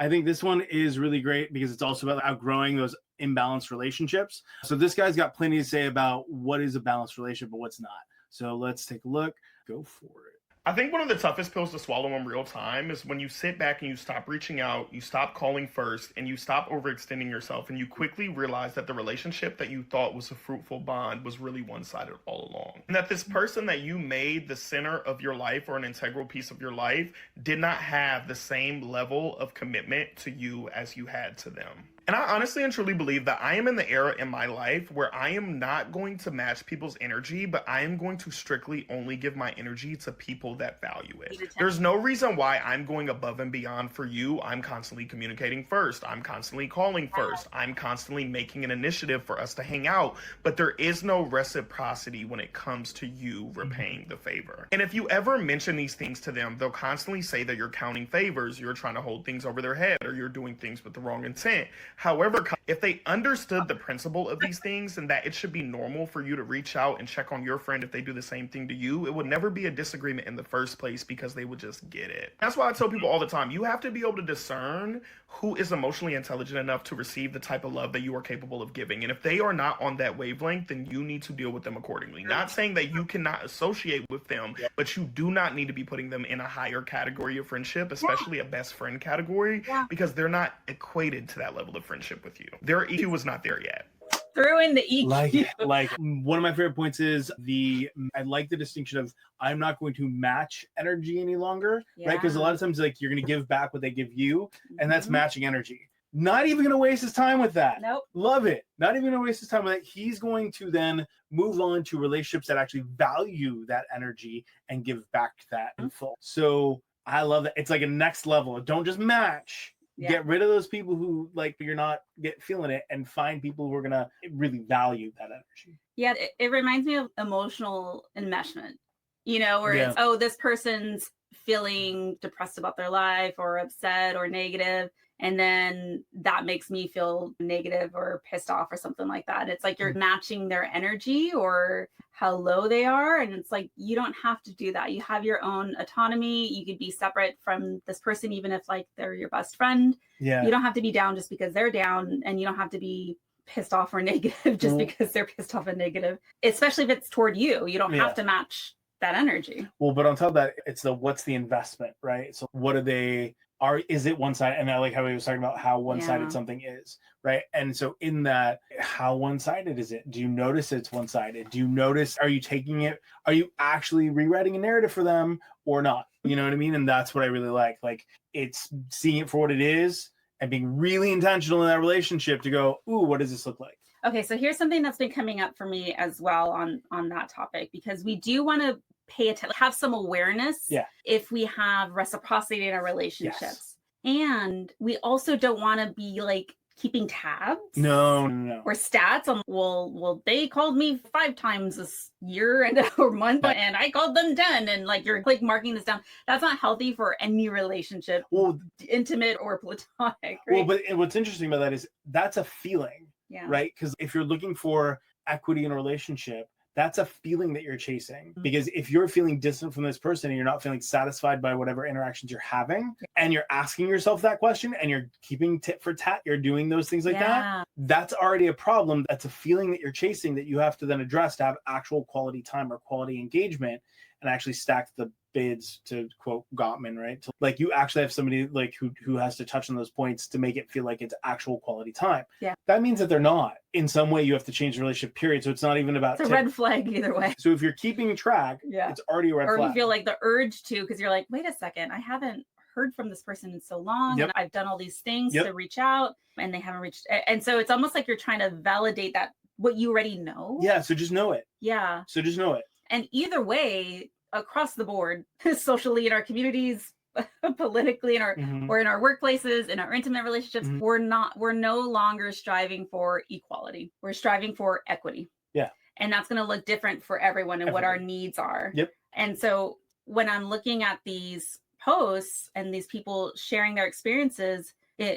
I think this one is really great because it's also about outgrowing those imbalanced relationships. So this guy's got plenty to say about what is a balanced relationship but what's not. So let's take a look. Go for it. I think one of the toughest pills to swallow in real time is when you sit back and you stop reaching out, you stop calling first, and you stop overextending yourself, and you quickly realize that the relationship that you thought was a fruitful bond was really one-sided all along. And that this person that you made the center of your life or an integral piece of your life did not have the same level of commitment to you as you had to them. And I honestly and truly believe that I am in the era in my life where I am not going to match people's energy, but I am going to strictly only give my energy to people that value it. There's no reason why I'm going above and beyond for you. I'm constantly communicating first. I'm constantly calling first. I'm constantly making an initiative for us to hang out. But there is no reciprocity when it comes to you repaying the favor. And if you ever mention these things to them, they'll constantly say that you're counting favors, you're trying to hold things over their head, or you're doing things with the wrong intent. However, if they understood the principle of these things and that it should be normal for you to reach out and check on your friend if they do the same thing to you, it would never be a disagreement in the first place because they would just get it. That's why I tell people all the time, you have to be able to discern who is emotionally intelligent enough to receive the type of love that you are capable of giving. And if they are not on that wavelength, then you need to deal with them accordingly. Not saying that you cannot associate with them, but you do not need to be putting them in a higher category of friendship, especially a best friend category, because they're not equated to that level of friendship with you. Their EQ was not there yet. Throw in the EQ. Like one of my favorite points is I like the distinction of I'm not going to match energy any longer, right? Because a lot of times like you're going to give back what they give you, and that's matching energy. Not even going to waste his time with that. Nope. Love it. Not even going to waste his time with that. He's going to then move on to relationships that actually value that energy and give back that in full. So I love that. It's like a next level. Don't just match. Get rid of those people who like you're not feeling it and find people who are gonna really value that energy. Yeah, it reminds me of emotional enmeshment, where it's, oh, this person's feeling depressed about their life or upset or negative, and then that makes me feel negative or pissed off or something like that. It's like you're matching their energy or how low they are, and it's like you don't have to do that. You have your own autonomy. You could be separate from this person even if like they're your best friend. You don't have to be down just because they're down, and you don't have to be pissed off or negative just because they're pissed off and negative, especially if it's toward you. You don't have to match that energy. Well, but on top of that, it's what's the investment, right? So what is it one-sided? And I like how he was talking about how one-sided something is, right? And so in that, how one-sided is it? Do you notice it's one-sided? Do you notice, are you taking it, are you actually rewriting a narrative for them or not? You know what I mean? And that's what I really like. Like it's seeing it for what it is and being really intentional in that relationship to go, ooh, what does this look like? Okay, so here's something that's been coming up for me as well on that topic, because we do want to pay attention, have some awareness if we have reciprocity in our relationships. And we also don't want to be like keeping tabs. No. Or stats on, well, they called me 5 times this year and or month, and I called them 10, and like you're like marking this down. That's not healthy for any relationship, intimate or platonic. Right? Well, but what's interesting about that is that's a feeling, right? Because if you're looking for equity in a relationship, that's a feeling that you're chasing. Because if you're feeling distant from this person and you're not feeling satisfied by whatever interactions you're having, and you're asking yourself that question and you're keeping tit for tat, you're doing those things like that, that's already a problem. That's a feeling that you're chasing that you have to then address to have actual quality time or quality engagement and actually stack the bids, to quote Gottman, right? So, like you actually have somebody like who has to touch on those points to make it feel like it's actual quality time. That means that they're not. In some way you have to change the relationship, period. So it's not even about it's a red flag either way. So if you're keeping track, it's already a red flag. Or you feel like the urge to, because you're like, wait a second, I haven't heard from this person in so long. And I've done all these things to reach out and they haven't reached. And so it's almost like you're trying to validate that what you already know. So just know it. So just know it. And either way, across the board, socially, in our communities, politically, in our or in our workplaces, in our intimate relationships, we're no longer striving for equality. We're striving for equity. And that's going to look different for everyone and what our needs are. And so when I'm looking at these posts and these people sharing their experiences,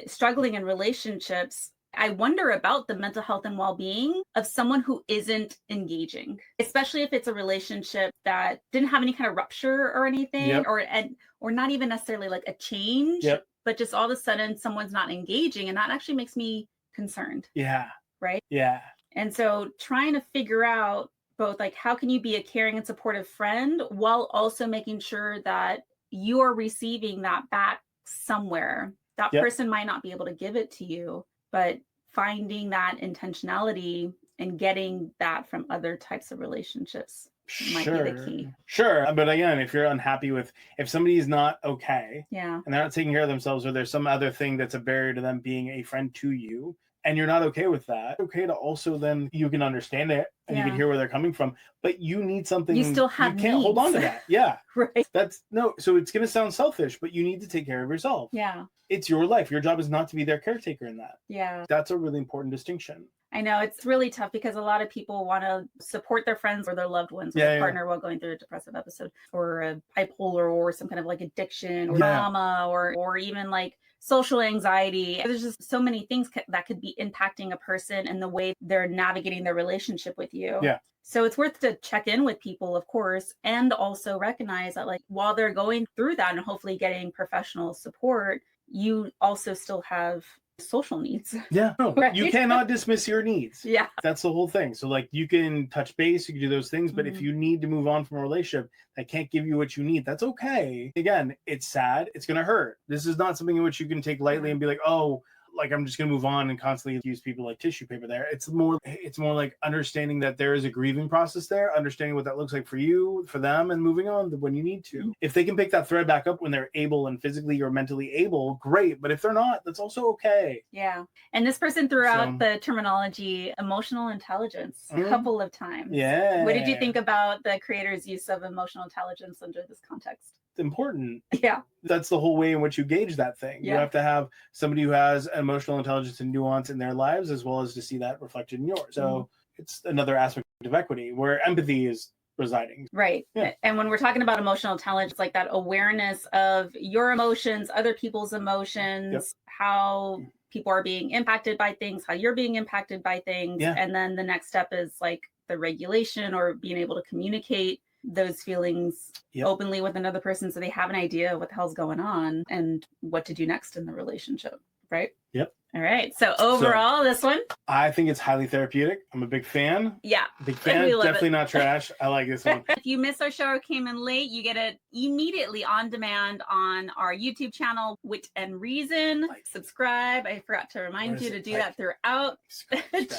struggling in relationships, I wonder about the mental health and well-being of someone who isn't engaging, especially if it's a relationship that didn't have any kind of rupture or anything, or not even necessarily like a change, but just all of a sudden someone's not engaging, and that actually makes me concerned. Yeah. Right. Yeah. And so trying to figure out both, like, how can you be a caring and supportive friend while also making sure that you are receiving that back somewhere. That person might not be able to give it to you, but finding that intentionality and getting that from other types of relationships might be the key. Sure. But again, if you're unhappy with, if somebody's not okay, and they're not taking care of themselves, or there's some other thing that's a barrier to them being a friend to you, and you're not okay with that, okay to also, then you can understand it and you can hear where they're coming from, but you need something. You still have you can't needs. hold on to that. Yeah. Right. That's no, so it's going to sound selfish, but you need to take care of yourself. Yeah. It's your life. Your job is not to be their caretaker in that. Yeah. That's a really important distinction. I know it's really tough because a lot of people want to support their friends or their loved ones or their partner while going through a depressive episode, or a bipolar, or some kind of like addiction or trauma, or even like social anxiety. There's just so many things that could be impacting a person and the way they're navigating their relationship with you. Yeah. So it's worth to check in with people, of course, and also recognize that, like, while they're going through that and hopefully getting professional support, you also still have social needs. Yeah. No, right? You cannot dismiss your needs. Yeah. That's the whole thing. So like, you can touch base, you can do those things, but if you need to move on from a relationship that can't give you what you need, that's okay. Again, it's sad. It's going to hurt. This is not something in which you can take lightly and be like, oh, like, I'm just going to move on and constantly use people like tissue paper there. It's more like understanding that there is a grieving process there, understanding what that looks like for you, for them, and moving on when you need to. If they can pick that thread back up when they're able and physically or mentally able, great. But if they're not, that's also okay. Yeah. And this person threw out the terminology emotional intelligence a couple of times. Yeah. What did you think about the creator's use of emotional intelligence under this context? Important. Yeah. That's the whole way in which you gauge that thing. You have to have somebody who has emotional intelligence and nuance in their lives, as well as to see that reflected in yours. So it's another aspect of equity where empathy is residing. Right. Yeah. And when we're talking about emotional intelligence, like that awareness of your emotions, other people's emotions, how people are being impacted by things, how you're being impacted by things. And then the next step is like the regulation, or being able to communicate those feelings openly with another person, so they have an idea of what the hell's going on and what to do next in the relationship. Right? Yep. All right. So overall, this one, I think it's highly therapeutic. I'm a big fan. Yeah. Big fan. Definitely not trash. I like this one. If you missed our show or came in late, you get it immediately on demand on our YouTube channel, Wit and Reason. Subscribe. I forgot to remind you to do that throughout.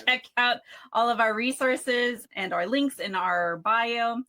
Check out all of our resources and our links in our bio.